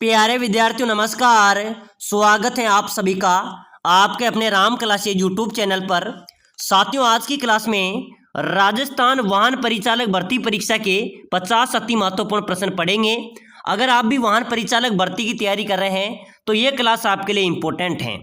प्यारे विद्यार्थियों नमस्कार। स्वागत है आप सभी का आपके अपने राम क्लासेज यूट्यूब चैनल पर। साथियों आज की क्लास में राजस्थान वाहन परिचालक भर्ती परीक्षा के 50 अति महत्वपूर्ण प्रश्न पढ़ेंगे। अगर आप भी वाहन परिचालक भर्ती की तैयारी कर रहे हैं तो ये क्लास आपके लिए इम्पोर्टेंट है।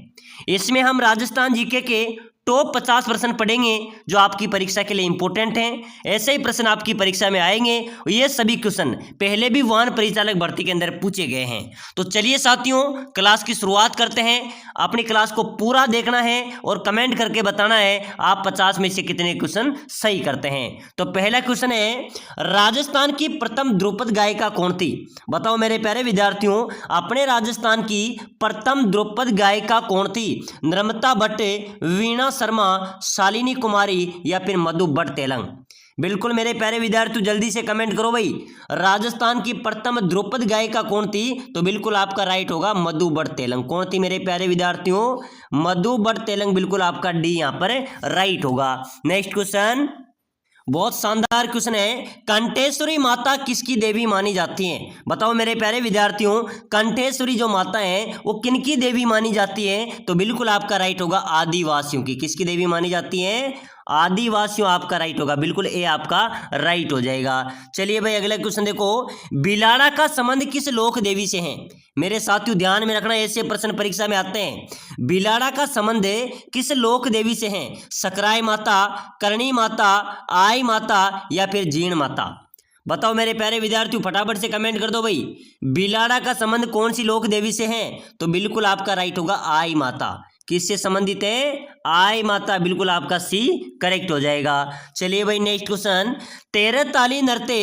इसमें हम राजस्थान जीके के टॉप 50 प्रश्न पढ़ेंगे जो आपकी परीक्षा के लिए इंपॉर्टेंट हैं। ऐसे ही प्रश्न आपकी परीक्षा में आएंगे। ये सभी क्वेश्चन पहले भी वाहन परिचालक भर्ती के अंदर पूछे गए हैं। तो चलिए साथियों क्लास की शुरुआत करते हैं। अपनी क्लास को पूरा देखना है और कमेंट करके बताना है आप 50 में से कितने क्वेश्चन सही करते हैं। तो पहला क्वेश्चन है, राजस्थान की प्रथम ध्रुपद गायिका कौन थी? बताओ मेरे प्यारे विद्यार्थियों, अपने राजस्थान की प्रथम ध्रुपद गायिका कौन थी? नर्मदा भट्ट, वीणा शर्मा, शालिनी कुमारी या फिर मधु भट्ट तेलंग? बिल्कुल मेरे प्यारे विद्यार्थियों जल्दी से कमेंट करो भाई। राजस्थान की प्रथम ध्रुपद गायिका कौन थी? तो बिल्कुल आपका राइट होगा मधु भट्ट तेलंग। कौन थी मेरे प्यारे विद्यार्थियों? मधु भट्ट तेलंग। बिल्कुल आपका डी यहां पर राइट होगा। नेक्स्ट क्वेश्चन, बहुत शानदार क्वेश्चन है। कंठेश्वरी माता किसकी देवी मानी जाती है? बताओ मेरे प्यारे विद्यार्थियों, कंठेश्वरी जो माता है वो किनकी देवी मानी जाती है? तो बिल्कुल आपका राइट होगा आदिवासियों की। किसकी देवी मानी जाती है? आदिवासियों आपका राइट होगा। बिल्कुल ए आपका राइट हो जाएगा। चलिए भाई अगला क्वेश्चन देखो, बिलाड़ा का संबंध किस लोक देवी से है? मेरे साथियों ध्यान में रखना, ऐसे प्रश्न परीक्षा में आते हैं। बिलाड़ा का संबंध किस लोक देवी से है? सकराय माता, करणी माता, आई माता या फिर जीण माता? बताओ मेरे प्यारे विद्यार्थियों फटाफट से कमेंट कर दो भाई। बिलाड़ा का संबंध कौन सी लोक देवी से है? तो बिल्कुल आपका राइट होगा आई माता। किससे संबंधित है? आई माता। बिल्कुल आपका सी करेक्ट हो जाएगा। चलिए भाई नेक्स्ट क्वेश्चन, 13 ताली नृत्य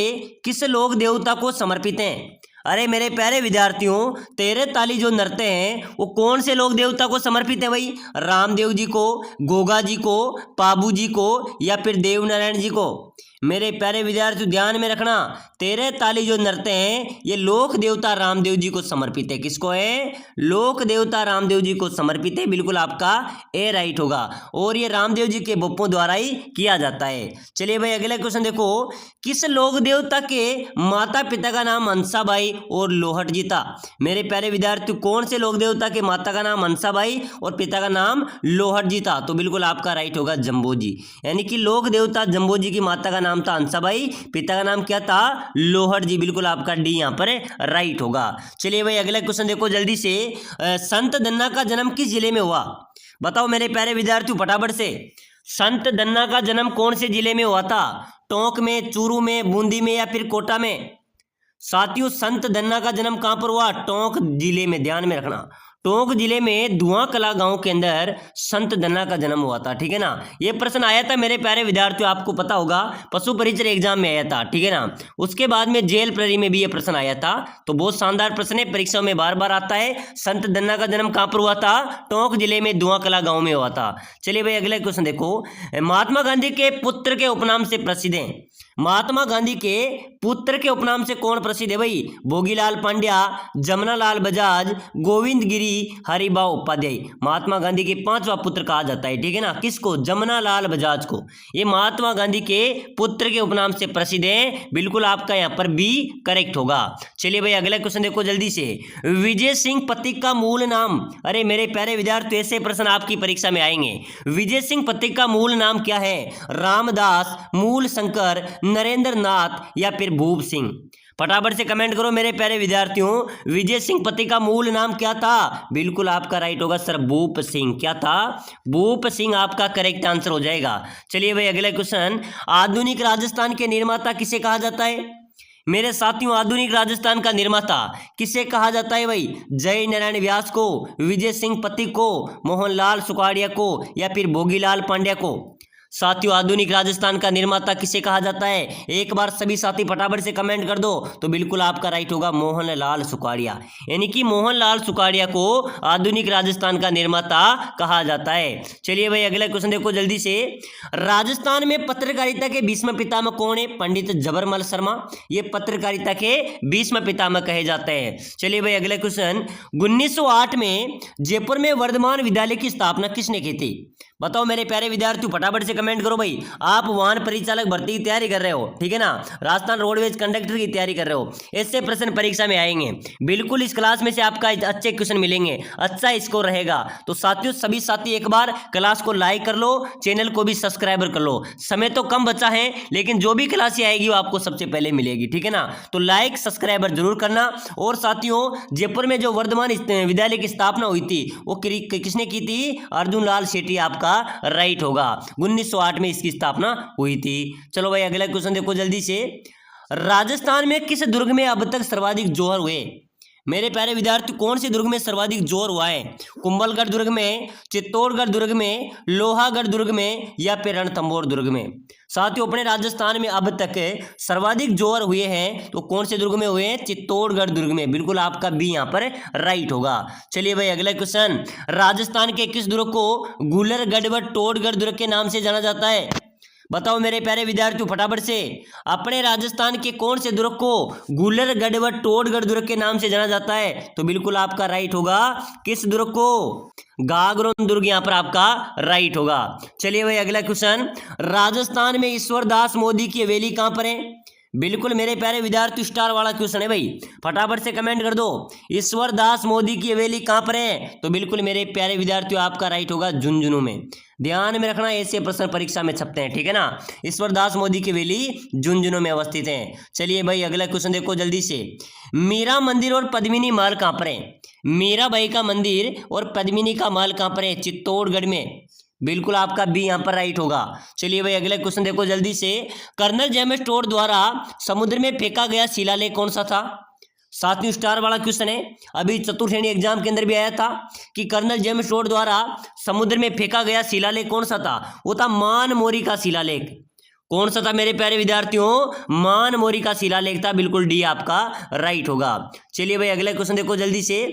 किस लोक देवता को समर्पित हैं? अरे मेरे प्यारे विद्यार्थियों, 13 ताली जो नृत्य हैं वो कौन से लोक देवता को समर्पित है भाई? रामदेव जी को, गोगा जी को, पाबू जी को या फिर देवनारायण जी को? मेरे प्यारे विद्यार्थियों ध्यान में रखना, 13 ताली जो नृत्य हैं ये लोक देवता रामदेव जी को समर्पित है। किसको है? लोक देवता रामदेव जी को समर्पित है। बिल्कुल आपका ए राइट होगा और ये रामदेव जी के बप्पों द्वारा ही किया जाता है। चलिए भाई अगला क्वेश्चन देखो, किस लोक देवता के माता पिता का नाम हंसाबाई और लोहट जी था? मेरे प्यारे विद्यार्थियों कौन से लोक देवता के माता का नाम हंसाबाई और पिता का नाम लोहट जी था? तो बिल्कुल आपका राइट होगा जम्बो जी। यानी कि लोक देवता जम्बो जी की माता का नाम था हंसाबाई, पिता का नाम क्या था? लोहट जी। बिल्कुल आपका डी यहां पर राइट होगा। चलिए भाई अगला क्वेश्चन देखो जल्दी से, संत दन्ना का जन्म किस जिले में हुआ? बताओ मेरे प्यारे विद्यार्थियों फटाफट से। संत दन्ना का जन्म कौन से जिले में हुआ था? टोंक में, चूरू में, बूंदी में या फिर कोटा में? साथियों संत दन्ना का जन्म कहां पर हुआ? टोंक जिले में। ध्यान में रखना, टोंक जिले में धुआं कला गांव के अंदर संत दन्ना का जन्म हुआ था। ठीक है ना। ये प्रश्न आया था मेरे प्यारे विद्यार्थियों, आपको पता होगा पशु परिचय एग्जाम में आया था। ठीक है ना। उसके बाद में जेल प्रहरी में भी ये प्रश्न आया था। तो बहुत शानदार प्रश्न है, परीक्षाओं में बार बार आता है। संत दन्ना का जन्म कहां पर हुआ था? टोंक जिले में धुआं कला गांव में हुआ था। चलिए भाई अगला क्वेश्चन देखो, महात्मा गांधी के पुत्र के उपनाम से प्रसिद्ध है? महात्मा गांधी के पुत्र के उपनाम से कौन प्रसिद्ध है भाई? भोगीलाल पांड्या, जमनालाल बजाज, गोविंद गिरी, हरिभाऊ उपाध्याय। महात्मा गांधी के 5वां पुत्र कहा जाता है। ठीक है ना। किसको? जमनालाल बजाज को। ये महात्मा गांधी के पुत्र के उपनाम से प्रसिद्ध है। बिल्कुल आपका यहाँ पर बी करेक्ट होगा। चलिए भाई अगला क्वेश्चन देखो जल्दी से, विजय सिंह पथिक का मूल नाम? अरे मेरे प्यारे विद्यार्थी ऐसे प्रश्न आपकी परीक्षा में आएंगे। विजय सिंह पथिक का मूल नाम क्या है? रामदास, मूल शंकर, नरेंद्र नाथ या फिर भूप सिंह? फटाफट से कमेंट करो मेरे प्यारे विद्यार्थियों, विजय सिंह पथिक का मूल नाम क्या था? बिल्कुल आपका राइट होगा सर भूप सिंह। क्या था? भूप सिंह आपका करेक्ट आंसर हो जाएगा। चलिए भाई अगला क्वेश्चन, आधुनिक राजस्थान के निर्माता किसे कहा जाता है? मेरे साथियों आधुनिक राजस्थान का निर्माता किसे कहा जाता है भाई? जय नारायण व्यास को, विजय सिंह पथिक को, मोहनलाल सुखाड़िया को या फिर भोगीलाल पांड्या को? साथियों आधुनिक राजस्थान का निर्माता किसे कहा जाता है? एक बार सभी साथी फटाफट से कमेंट कर दो। तो बिल्कुल आपका राइट होगा मोहनलाल सुखाड़िया। यानी कि मोहनलाल सुखाड़िया को आधुनिक राजस्थान का निर्माता कहा जाता है। चलिए भाई अगला क्वेश्चन देखो जल्दी से, राजस्थान में पत्रकारिता के भीष्म पितामह कौन है? पंडित जबरमल शर्मा। ये पत्रकारिता के भीष्म पितामह कहे जाते हैं। चलिए भाई अगला क्वेश्चन, 1908 में जयपुर में वर्धमान विद्यालय की स्थापना किसने की थी? बताओ मेरे प्यारे विद्यार्थियों फटाफट से कमेंट करो भाई, आप वाहन परिचालक भर्ती की तैयारी कर रहे हो, ठीक है ना, राजस्थान रोडवेज कंडक्टर की तैयारी कर रहे हो, ऐसे प्रश्न परीक्षा में आएंगे। बिल्कुल इस क्लास में से आपका अच्छे क्वेश्चन मिलेंगे, अच्छा स्कोर रहेगा। तो साथियों, सभी साथी एक बार क्लास को लाइक कर लो, चैनल को भी सब्सक्राइबर कर लो। समय तो कम बचा है, लेकिन जो भी क्लास आएगी वो आपको सबसे पहले मिलेगी, ठीक है ना। तो लाइक सब्सक्राइबर जरूर करना। और साथियों, जयपुर में जो वर्धमान विद्यालय की स्थापना हुई थी वो किसने की थी? अर्जुन लाल सेठी आपका राइट होगा। 1908 में इसकी स्थापना हुई थी। चलो भाई अगला क्वेश्चन देखो जल्दी से। राजस्थान में किस दुर्ग में अब तक सर्वाधिक जोहर हुए? मेरे प्यारे विद्यार्थी, कौन से दुर्ग में सर्वाधिक जोर हुआ है? कुंभलगढ़ दुर्ग में, चित्तौड़गढ़ दुर्ग में, लोहागढ़ दुर्ग में, या फिर रणथंभौर दुर्ग में? साथियों, अपने राजस्थान में अब तक सर्वाधिक जोर हुए हैं तो कौन से दुर्ग में हुए हैं? चित्तौड़गढ़ दुर्ग में। बिल्कुल आपका बी यहाँ पर राइट होगा। चलिए भाई अगला क्वेश्चन। राजस्थान के किस दुर्ग को गुलरगढ़ व टोडगढ़ दुर्ग के नाम से जाना जाता है? बताओ मेरे प्यारे विद्यार्थियों फटाफट से, अपने राजस्थान के कौन से दुर्ग को गुलरगढ़ व टोडगढ़ दुर्ग के नाम से जाना जाता है? तो बिल्कुल आपका राइट होगा किस दुर्ग को? गागरोन दुर्ग यहाँ पर आपका राइट होगा। चलिए भाई अगला क्वेश्चन। राजस्थान में ईश्वर दास मोदी की हवेली कहाँ पर है? बिल्कुल मेरे प्यारे विद्यार्थी स्टार वाला क्वेश्चन है भाई, फटाफट से कमेंट कर दो। ईश्वर दास मोदी की हवेली कहाँ पर है? तो बिल्कुल मेरे प्यारे विद्यार्थियों आपका राइट होगा झुंझुनू में। ध्यान में रखना, ऐसे प्रश्न परीक्षा में छपते हैं, ठीक है ना। ईश्वर दास मोदी की हवेली झुंझुनू में अवस्थित है। चलिए भाई अगला क्वेश्चन देखो जल्दी से। मीरा मंदिर और पद्मिनी महल कहाँ पर है? मीराबाई का मंदिर और पद्मिनी का महल कहाँ पर है? चित्तौड़गढ़ में। बिल्कुल आपका बी यहाँ पर राइट होगा। चलिए भाई अगला क्वेश्चन देखो जल्दी से। कर्नल जेम्स टोड द्वारा समुद्र में फेंका गया शिलालेख कौन सा था? सातवीं स्टार वाला क्वेश्चन है, अभी चतुर्थ श्रेणी एग्जाम के अंदर भी आया था कि कर्नल जेम्स टोड द्वारा समुद्र में फेंका गया शिलालेख कौन सा था? वो था मानमोरी का शिलालेख। कौन सा था मेरे प्यारे विद्यार्थियों? मानमोरी का शिलालेख था। बिल्कुल डी आपका राइट होगा। चलिए भाई अगला क्वेश्चन देखो जल्दी से।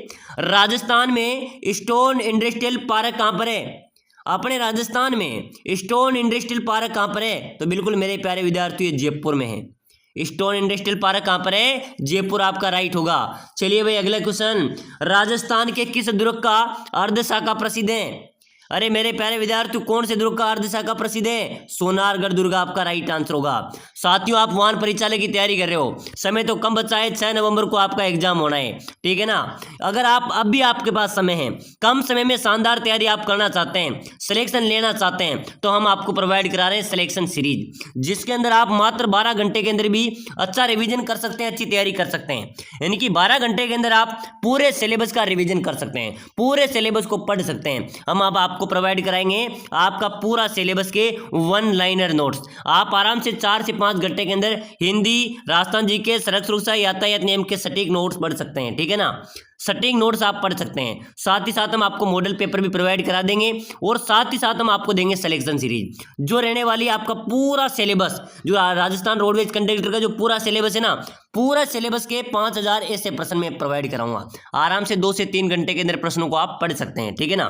राजस्थान में स्टोन इंडस्ट्रियल पार्क कहाँ पर है? अपने राजस्थान में स्टोन इंडस्ट्रियल पार्क कहाँ पर है? तो बिल्कुल मेरे प्यारे विद्यार्थियों जयपुर में है। स्टोन इंडस्ट्रियल पार्क कहाँ पर है? जयपुर आपका राइट होगा। चलिए भाई अगला क्वेश्चन। राजस्थान के किस दुर्ग का अर्धशाखा प्रसिद्ध है? अरे मेरे प्यारे विद्यार्थियों, कौन से दुर्ग का अर्धशाखा प्रसिद्ध है? सोनारगढ़ दुर्ग आपका राइट आंसर होगा। साथियों, आप वाहन परिचालक की तैयारी कर रहे हो, समय तो कम बचा है, 6 नवंबर को आपका एग्जाम होना है, ठीक है ना। अगर आप अब भी आपके पास समय है, कम समय में शानदार तैयारी आप करना चाहते हैं, सिलेक्शन लेना चाहते हैं, तो हम आपको प्रोवाइड करा रहे हैं सिलेक्शन सीरीज, जिसके अंदर आप मात्र 12 घंटे के अंदर भी अच्छा रिविजन कर सकते हैं, अच्छी तैयारी कर सकते हैं। यानी कि 12 घंटे के अंदर आप पूरे सिलेबस का रिविजन कर सकते हैं, पूरे सिलेबस को पढ़ सकते हैं। हम अब आपको प्रोवाइड कराएंगे आपका पूरा सिलेबस के 1 लाइनर नोट्स। आप आराम से 4 से 5 घंटे के अंदर हिंदी, राजस्थान जी के, सड़क सुरक्षा, यातायात नियम के सटीक नोट्स पढ़ सकते हैं, ठीक है ना। सटीक नोट्स आप पढ़ सकते हैं। साथ ही साथ हम आपको मॉडल पेपर भी प्रोवाइड करा देंगे और साथ ही साथ हम आपको देंगे सिलेक्शन सीरीज, जो रहने वाली आपका पूरा सिलेबस, जो राजस्थान रोडवेज कंडक्टर का जो पूरा सिलेबस है ना, पूरा सिलेबस के 5000 ऐसे प्रश्न मैं प्रोवाइड कराऊंगा। आराम से 2 से 3 घंटे के अंदर प्रश्नों को आप पढ़ सकते हैं, ठीक है ना।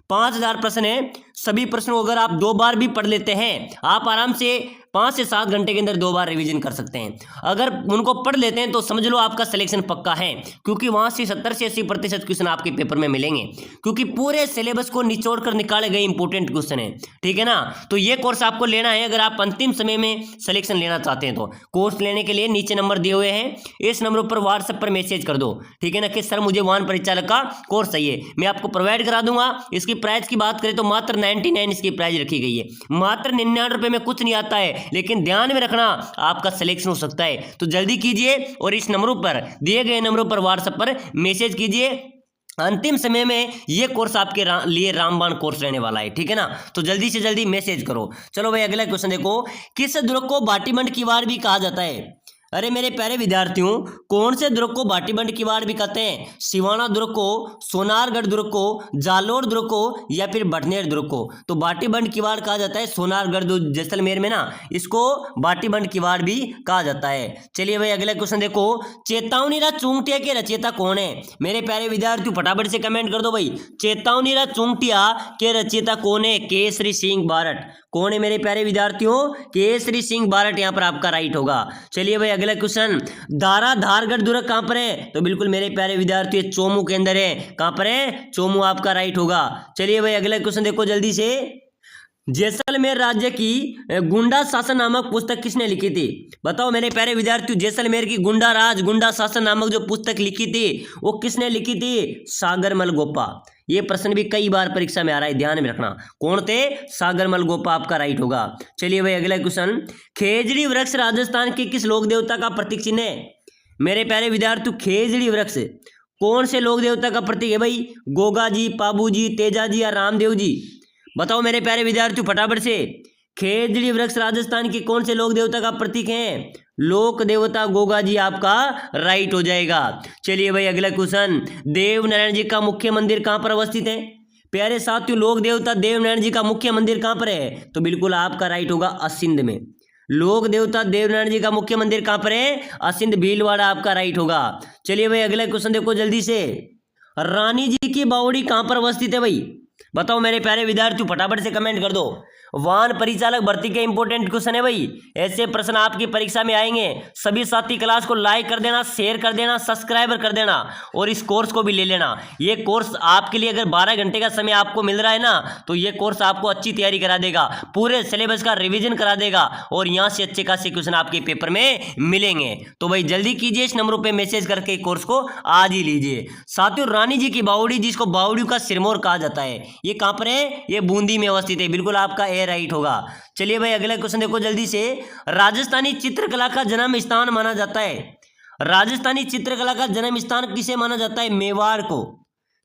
5000 प्रश्न है, सभी प्रश्नों को अगर आप 2 बार भी पढ़ लेते हैं, आप आराम से 5 से 7 घंटे के अंदर 2 बार रिवीजन कर सकते हैं। अगर उनको पढ़ लेते हैं तो समझ लो आपका सिलेक्शन पक्का है, क्योंकि वहां से 70 से 80% क्वेश्चन आपके पेपर में मिलेंगे, क्योंकि पूरे सिलेबस को निचोड़ कर निकाले गए इंपॉर्टेंट क्वेश्चन है, ठीक है ना। तो ये कोर्स आपको लेना है अगर आप अंतिम समय में सिलेक्शन लेना चाहते हैं। तो कोर्स लेने के लिए नीचे नंबर दिए हुए हैं, इस नंबर पर व्हाट्सएप पर मैसेज कर दो, ठीक है ना, कि सर मुझे वाहन परिचालक का कोर्स चाहिए, मैं आपको प्रोवाइड करा दूंगा। इसकी प्राइस की बात करें तो मात्र 99 इसकी प्राइस रखी गई है, मात्र 99 रुपए में कुछ नहीं आता है, लेकिन ध्यान में रखना आपका सिलेक्शन हो सकता है। तो जल्दी कीजिए और इस नंबरों पर, दिए गए नंबरों पर व्हाट्सएप पर मैसेज कीजिए। अंतिम समय में ये कोर्स आपके लिए रामबाण कोर्स रहने वाला है, ठीक है ना। तो जल्दी से जल्दी मैसेज करो। चलो भाई अगला क्वेश्चन देखो। किस दुर्ग को बाटीबंड किवाड़ भी कहा जाता है? अरे मेरे प्यारे विद्यार्थियों, कौन से दुर्ग को बाटीबंड किवाड़ भी कहते हैं? सिवाना दुर्ग को, सोनारगढ़ दुर्ग को, जालोर दुर्ग को, या फिर बटनेर दुर्ग को? तो बाटीबंड किवाड़ कहा जाता है सोनारगढ़ दुर्ग, जैसलमेर में ना, इसको बाटीबंड किवाड़ भी कहा जाता है। चलिए भाई अगला क्वेश्चन देखो। चेतावनीरा चुंगटिया के रचयिता कौन है? मेरे प्यारे विद्यार्थियों फटाफट से कमेंट कर दो भाई, चेतावनीरा चुंगटिया के रचयिता कौन है? केसरी सिंह बारट। कौन है मेरे प्यारे विद्यार्थियों? केसरी सिंह बारट यहाँ पर आपका राइट होगा। चलिए भाई अगला क्वेश्चन। धारगढ़ दुर्ग कहां पर है? तो बिल्कुल मेरे प्यारे विद्यार्थी चोमू के अंदर है। कहां पर है? चोमू आपका राइट होगा। चलिए भाई अगला क्वेश्चन देखो जल्दी से। जैसलमेर राज्य की गुंडा शासन नामक पुस्तक किसने लिखी थी? बताओ मेरे प्यारे विद्यार्थियों, जैसलमेर की गुंडा राज गुंडा शासन नामक जो पुस्तक लिखी थी वो किसने लिखी थी? सागरमल गोपा। ये प्रश्न भी कई बार परीक्षा में आ रहा है, ध्यान में रखना। कौन थे? सागरमल गोपा आपका राइट होगा। चलिए भाई अगला क्वेश्चन, खेजड़ी वृक्ष राजस्थान के किस लोक देवता का प्रतीक चिन्ह है? मेरे प्यारे विद्यार्थियों, खेजड़ी वृक्ष कौन से लोक देवता का प्रतीक है भाई? गोगा जी, पाबू जी, तेजा जी या रामदेव जी? बताओ मेरे प्यारे विद्यार्थियों फटाफट से। खेजड़ी वृक्ष राजस्थान के कौन से लोक देवता का प्रतीक है? लोक देवता गोगा जी आपका राइट हो जाएगा। चलिए भाई अगला क्वेश्चन, देवनारायण जी का मुख्य मंदिर कहां पर अवस्थित है? प्यारे साथियों, लोक देवता देवनारायण जी का मुख्य मंदिर कहां पर है? तो बिल्कुल आपका राइट होगा असिंध में। लोक देवता देवनारायण जी का मुख्य मंदिर कहां पर है? असिंध भीलवाड़ा आपका राइट होगा। चलिए भाई अगला क्वेश्चन देखो जल्दी से, रानी जी की बावड़ी कहां पर अवस्थित है भाई? बताओ मेरे प्यारे विद्यार्थियों फटाफट से कमेंट कर दो। वाहन परिचालक भर्ती के इंपॉर्टेंट क्वेश्चन है भाई, ऐसे प्रश्न आपकी परीक्षा में आएंगे। सभी साथी क्लास को लाइक कर देना, शेयर कर देना, सब्सक्राइबर कर देना और इस कोर्स को भी ले लेना। ये कोर्स आपके लिए अगर 12 घंटे का समय आपको मिल रहा है ना, तो ये कोर्स आपको अच्छी तैयारी करा देगा, पूरे सिलेबस का रिवीजन करा देगा और यहाँ से अच्छे खासे क्वेश्चन आपके पेपर में मिलेंगे। तो भाई जल्दी कीजिए, इस नंबरों पर मैसेज करके कोर्स को आज ही लीजिए। साथियों, रानी जी की बावड़ी, जिसको बावड़ी का सिरमौर कहा जाता है, ये कहां पर है? ये बूंदी में अवस्थित है। बिल्कुल आपका ए राइट होगा। चलिए भाई अगला क्वेश्चन देखो जल्दी से, राजस्थानी चित्रकला का जन्म स्थान माना जाता है। राजस्थानी चित्रकला का जन्म स्थान किसे माना जाता है? मेवाड़ को।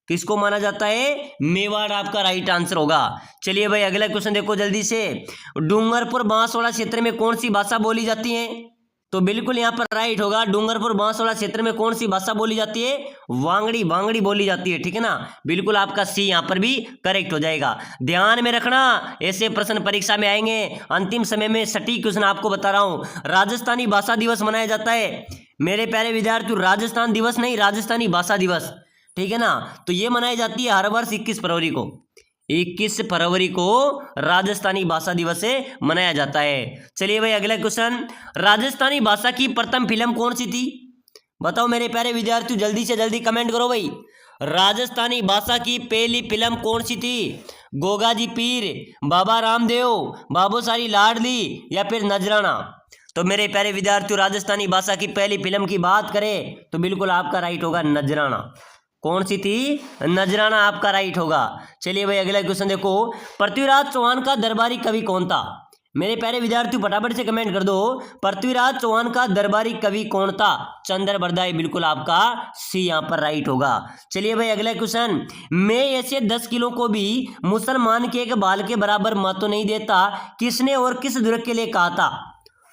किसको माना जाता है? मेवाड़ आपका राइट आंसर होगा। चलिए भाई अगला क्वेश्चन देखो जल्दी से, डूंगरपुर बांसवाड़ा क्षेत्र में कौन सी भाषा बोली जाती है? तो बिल्कुल यहाँ पर राइट होगा, डूंगरपुर बांसवाड़ा क्षेत्र में कौन सी भाषा बोली जाती है? वांगड़ी वांगड़ी बोली जाती है, ठीक है ना। बिल्कुल आपका सी यहाँ पर भी करेक्ट हो जाएगा। ध्यान में रखना, ऐसे प्रश्न परीक्षा में आएंगे। अंतिम समय में सटीक क्वेश्चन आपको बता रहा हूँ। राजस्थानी भाषा दिवस मनाया जाता है मेरे प्यारे विद्यार्थियों, राजस्थान दिवस नहीं, राजस्थानी भाषा दिवस, ठीक है ना। तो ये मनाई जाती है हर वर्ष 21 फरवरी को। 21 फरवरी को राजस्थानी भाषा दिवस से मनाया जाता है। चलिए भाई अगला क्वेश्चन, राजस्थानी भाषा की प्रथम फिल्म कौन सी थी? बताओ मेरे प्यारे विद्यार्थियों, जल्दी से जल्दी कमेंट करो भाई। राजस्थानी भाषा की पहली फिल्म कौन सी थी? गोगा जी पीर, बाबा रामदेव, बाबूसारी लाडली या फिर नजराना? तो मेरे प्यारे विद्यार्थियों, राजस्थानी भाषा की पहली फिल्म की बात करें तो बिल्कुल आपका राइट होगा नजराना। कौन सी थी? नजराना आपका राइट होगा। चलिए भाई अगला क्वेश्चन देखो, पृथ्वीराज चौहान का दरबारी कवि कौन था? मेरे प्यारे विद्यार्थियों फटाफट से कमेंट कर दो, पृथ्वीराज चौहान का दरबारी कवि कौन था? चंद्रबरदाई, बिल्कुल आपका सी यहाँ पर राइट होगा। चलिए भाई अगला क्वेश्चन, मैं ऐसे 10 किलो को भी मुसलमान के एक बाल के बराबर महत्व नहीं देता, किसने और किस दुर्ग के लिए कहा था?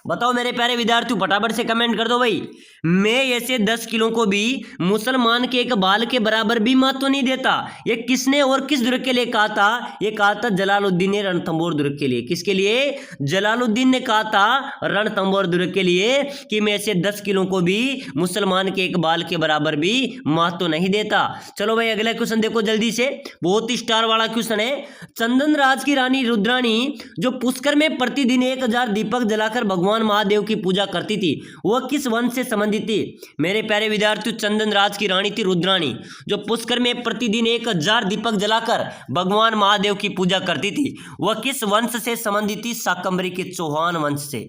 बताओ मेरे प्यारे विद्यार्थियों फटाफट से कमेंट कर दो भाई। मैं ऐसे 10 किलो को भी मुसलमान के एक बाल के बराबर भी महत्व नहीं देता, ये किसने और किस दुर्ग के लिए कहा था? ये कहा था जलालुद्दीन ने रणथंभौर दुर्ग के लिए। किसके लिए? जलालुद्दीन ने कहा था रणथंभौर दुर्ग के लिए कि मैं ऐसे 10 किलो को भी मुसलमान के एक बाल के बराबर भी महत्व नहीं देता। चलो भाई अगला क्वेश्चन देखो जल्दी से, बहुत ही स्टार वाला क्वेश्चन है। चंदन राज की रानी रुद्राणी जो पुष्कर में प्रतिदिन 1000 दीपक जलाकर भगवान महादेव की पूजा करती थी, वह किस वंश से संबंधित थी? मेरे प्यारे विद्यार्थियों, चंदन राज की रानी थी रुद्राणी, जो पुष्कर में प्रतिदिन 1000 दीपक जलाकर भगवान महादेव की पूजा करती थी। वह किस वंश से संबंधित थी? शाकंभरी के चौहान वंश से।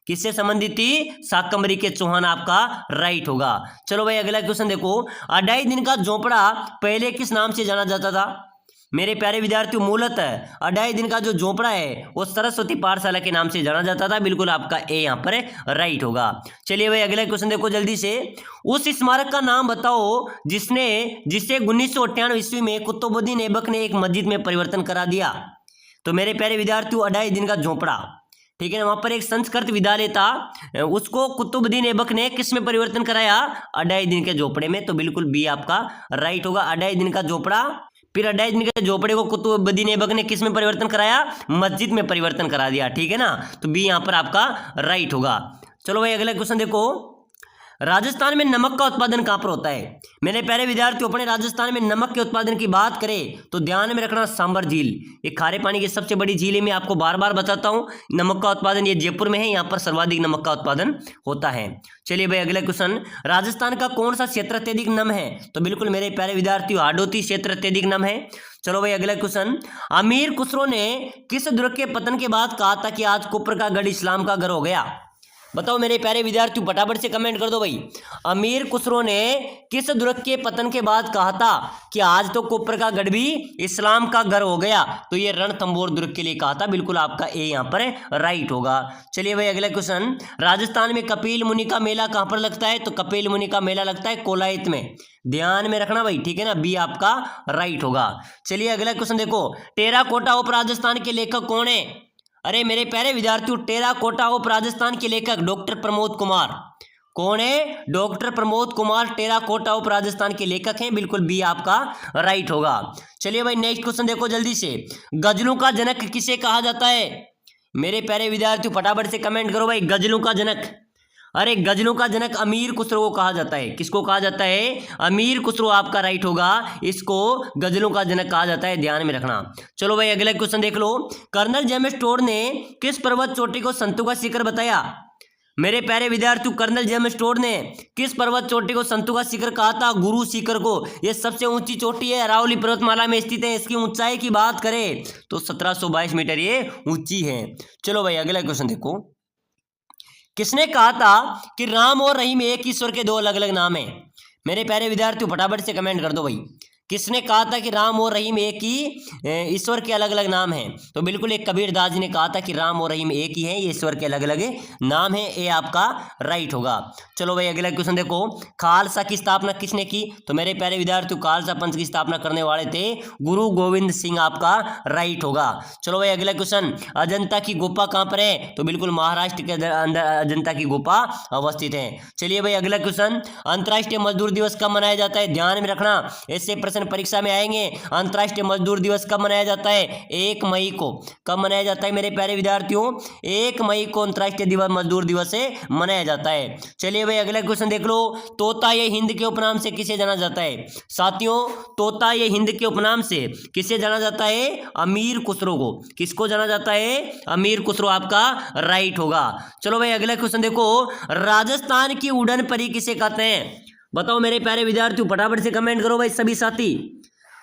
किससे संबंधित थी? शाकंभरी के चौहान आपका राइट होगा। चलो भाई अगला क्वेश्चन देखो, 2.5 दिन का झोपड़ा पहले किस नाम से जाना जाता था? मेरे प्यारे विद्यार्थियों, मूलतः 2.5 दिन का जो झोपड़ा है वो सरस्वती पाठशाला के नाम से जाना जाता था। बिल्कुल आपका ए यहाँ पर राइट होगा। चलिए भाई अगला क्वेश्चन देखो जल्दी से, उस स्मारक का नाम बताओ जिसे 1998 ईस्वी में कुतुबुद्दीन ऐबक ने एक मस्जिद में परिवर्तन करा दिया। तो मेरे प्यारे विद्यार्थियों, 2.5 दिन का झोपड़ा, ठीक है ना, वहां पर एक संस्कृत विद्यालय था, उसको कुतुबुद्दीन ऐबक ने किस में परिवर्तन कराया? 2.5 दिन के झोपड़े में। तो बिल्कुल बी आपका राइट होगा। 2.5 दिन का झोपड़ा, फिर 2.5 दिन के झोपड़े को कुतुबुद्दीन ऐबक ने किस में परिवर्तन कराया? मस्जिद में परिवर्तन करा दिया, ठीक है ना। तो बी यहाँ पर आपका राइट होगा। चलो भाई अगला क्वेश्चन देखो, राजस्थान में नमक का उत्पादन कहाँ पर होता है? मेरे प्यारे विद्यार्थियों, अपने राजस्थान में नमक के उत्पादन की बात करें तो ध्यान में रखना सांबर झील, ये खारे पानी की सबसे बड़ी झील है। मैं आपको बार बार बताता हूँ, नमक का उत्पादन ये जयपुर में है, यहाँ पर सर्वाधिक नमक का उत्पादन होता है। चलिए भाई अगला क्वेश्चन, राजस्थान का कौन सा क्षेत्र अत्यधिक नम है? तो बिल्कुल मेरे प्यारे विद्यार्थियों, हाडोती क्षेत्र अत्यधिक नम है। चलो भाई अगला क्वेश्चन, अमीर खुसरो ने किस दुर्ग के पतन के बाद कहा था कि आज कुफर का गढ़ इस्लाम का घर हो गया? बताओ मेरे प्यारे विद्यार्थियों, फटाफट से कमेंट कर दो भाई। अमीर खुसरो ने किस दुर्ग के पतन के बाद कहा था कि आज तो कुफर का गढ़ भी इस्लाम का घर हो गया? तो ये रणथंभौर दुर्ग के लिए कहा था। बिल्कुल आपका ए यहाँ पर राइट होगा। चलिए भाई अगला क्वेश्चन, राजस्थान में कपिल मुनि का मेला कहाँ पर लगता है? तो कपिल मुनि का मेला लगता है कोलायत में। ध्यान में रखना भाई, ठीक है ना, बी आपका राइट होगा। चलिए अगला क्वेश्चन देखो, टेराकोटा ऑफ राजस्थान के लेखक कौन है? अरे मेरे प्यारे विद्यार्थियों, टेराकोटा ऑफ राजस्थान के लेखक डॉक्टर प्रमोद कुमार। कौन है? Doctor Pramod Kumar terracotta of Rajasthan के लेखक हैं। बिल्कुल बी आपका राइट होगा। चलिए भाई नेक्स्ट क्वेश्चन देखो जल्दी से, गजलों का जनक किसे कहा जाता है? मेरे प्यारे विद्यार्थियों फटाफट से कमेंट करो भाई, गजलों का जनक। अरे गजलों का जनक अमीर खुसरो को कहा जाता है। किसको कहा जाता है? अमीर खुसरो आपका राइट होगा, इसको गजलों का जनक कहा जाता है, ध्यान में रखना। चलो भाई अगला क्वेश्चन देख लो, कर्नल जेम्स टोड ने किस पर्वत चोटी को संतों का शिखर बताया? मेरे प्यारे विद्यार्थियों, कर्नल जेम्स टोड ने किस पर्वत चोटी को संतों का शिखर कहा था? गुरु शिखर को। यह सबसे ऊंची चोटी है, अरावली पर्वतमाला में स्थित है। इसकी ऊंचाई की बात करें तो 1722 मीटर ये ऊंची है। चलो भाई अगला क्वेश्चन देखो, किसने कहा था कि राम और रहीम एक ईश्वर के दो अलग अलग नाम हैं? मेरे प्यारे विद्यार्थियों फटाफट से कमेंट कर दो भाई, किसने कहा था कि राम और रहीम एक ही ईश्वर के अलग अलग नाम हैं? तो बिल्कुल एक कबीरदास जी ने कहा था कि राम और रहीम एक ही हैं, ये ईश्वर के अलग अलग नाम हैं। ये आपका राइट होगा। चलो भाई अगला क्वेश्चन देखो, खालसा की स्थापना किसने की? तो मेरे प्यारे विद्यार्थियों, खालसा पंथ की स्थापना करने वाले थे गुरु गोविंद सिंह, आपका राइट होगा। चलो भाई अगला क्वेश्चन, अजंता की गुफा कहाँ पर है? तो बिल्कुल महाराष्ट्र के अंदर अजंता की गुफा अवस्थित है। चलिए भाई अगला क्वेश्चन, अंतर्राष्ट्रीय मजदूर दिवस कब मनाया जाता है? ध्यान में रखना, ऐसे परीक्षा में आएंगे। अंतर्राष्ट्रीय मजदूर दिवस कब मनाया जाता है? 1 मई को। कब मनाया जाता है मेरे प्यारे विद्यार्थियों? 1 मई को अंतर्राष्ट्रीय दिवस मजदूर दिवस से मनाया जाता है। चलिए भाई अगला क्वेश्चन देख लो, तोता ये हिंद के उपनाम से किसे जाना जाता है? साथियों, तोता ये हिंद के उपनाम से किसे जाना जाता है? अमीर खुसरो को। किसको जाना जाता है? अमीर खुसरो आपका राइट होगा। चलो भाई अगला क्वेश्चन देखो, राजस्थान की उड़न परी किसे कहते हैं? बताओ मेरे प्यारे विद्यार्थियों फटाफट से कमेंट करो भाई सभी साथी,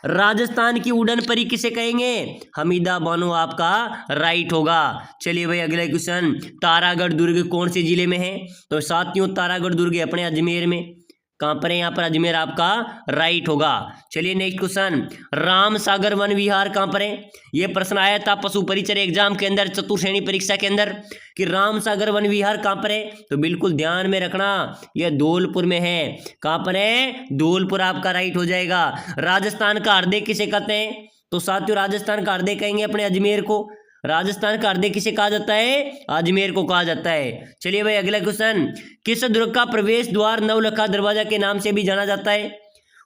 राजस्थान की उड़न परी किसे कहेंगे? हमीदा बानो आपका राइट होगा। चलिए भाई अगला क्वेश्चन, तारागढ़ दुर्ग कौन से जिले में है? तो साथियों तारागढ़ दुर्ग अपने अजमेर में। कहां पर है? यहाँ पर अजमेर आपका राइट होगा। चलिए next question, Ram Sagar one विहार कहां पर है? यह प्रश्न आया था पशु परिचय एग्जाम के अंदर, चतुर्श्रेणी परीक्षा के अंदर, कि राम सागर वन विहार कहां पर है? तो बिल्कुल ध्यान में रखना, यह धौलपुर में है। कहां पर है? धौलपुर आपका राइट हो जाएगा। राजस्थान का हृदय किसे कहते हैं? तो साथियों राजस्थान का हृदय कहेंगे अपने अजमेर को। राजस्थान का हृदय किसे कहा जाता है? अजमेर को कहा जाता है। चलिए भाई अगला क्वेश्चन, किस दुर्ग का प्रवेश द्वार नवलखा दरवाजा के नाम से भी जाना जाता है?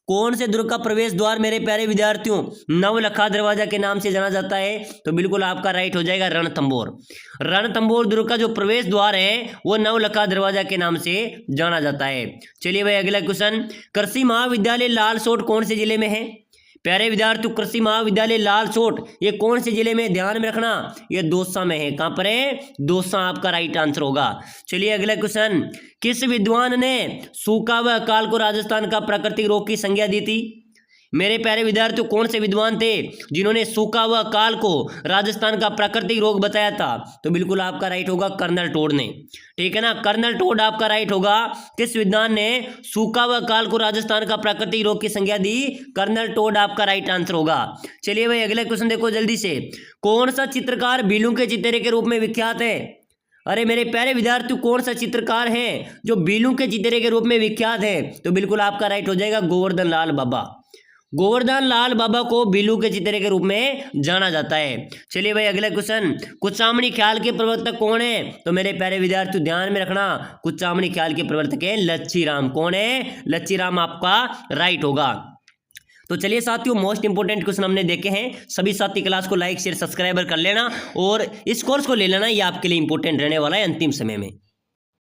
कौन से दुर्ग का प्रवेश द्वार मेरे प्यारे विद्यार्थियों नवलखा दरवाजा के नाम से जाना जाता है? तो बिल्कुल आपका राइट हो जाएगा रणथंभौर। रणथंभौर दुर्ग का जो प्रवेश द्वार है वो नवलखा दरवाजा के नाम से जाना जाता है। चलिए भाई अगला क्वेश्चन, कृषि महाविद्यालय लालसोट कौन से जिले में है? प्यारे विद्यार्थियों कृषि महाविद्यालय लालसोट ये कौन से जिले में? ध्यान में रखना, ये दौसा में है। कहां पर है? दौसा आपका राइट आंसर होगा। चलिए अगला क्वेश्चन, किस विद्वान ने सूखा व अकाल को राजस्थान का प्राकृतिक रोग की संज्ञा दी थी? मेरे प्यारे विद्यार्थियों कौन से विद्वान थे जिन्होंने सूखा व अकाल को राजस्थान का प्राकृतिक रोग बताया था? तो बिल्कुल आपका राइट होगा कर्नल टोड ने, ठीक है ना, कर्नल टोड आपका राइट होगा। किस विद्वान ने सूखा व अकाल को राजस्थान का प्राकृतिक रोग की संज्ञा दी? कर्नल टोड आपका राइट आंसर होगा। चलिए भाई अगला क्वेश्चन देखो जल्दी से, कौन सा चित्रकार बीलू के चित्रे के रूप में विख्यात है? अरे मेरे प्यारे विद्यार्थियों कौन सा चित्रकार है जो बीलू के चित्रे के रूप में विख्यात है? तो बिल्कुल आपका राइट हो जाएगा गोवर्धन लाल बाबा। गोवर्धन लाल बाबा को बीलू के चित्रे के रूप में जाना जाता है। चलिए भाई अगला क्वेश्चन, कुचामणी ख्याल के प्रवर्तक कौन है? तो मेरे प्यारे विद्यार्थियों ध्यान में रखना, कुचामणी ख्याल के प्रवर्तक है लच्छी राम। कौन है? लच्छी राम आपका राइट होगा। तो चलिए साथियों मोस्ट इंपोर्टेंट क्वेश्चन हमने देखे हैं। सभी साथी क्लास को लाइक शेयर सब्सक्राइबर कर लेना और इस कोर्स को ले लेना, ये आपके लिए इंपॉर्टेंट रहने वाला है अंतिम समय में।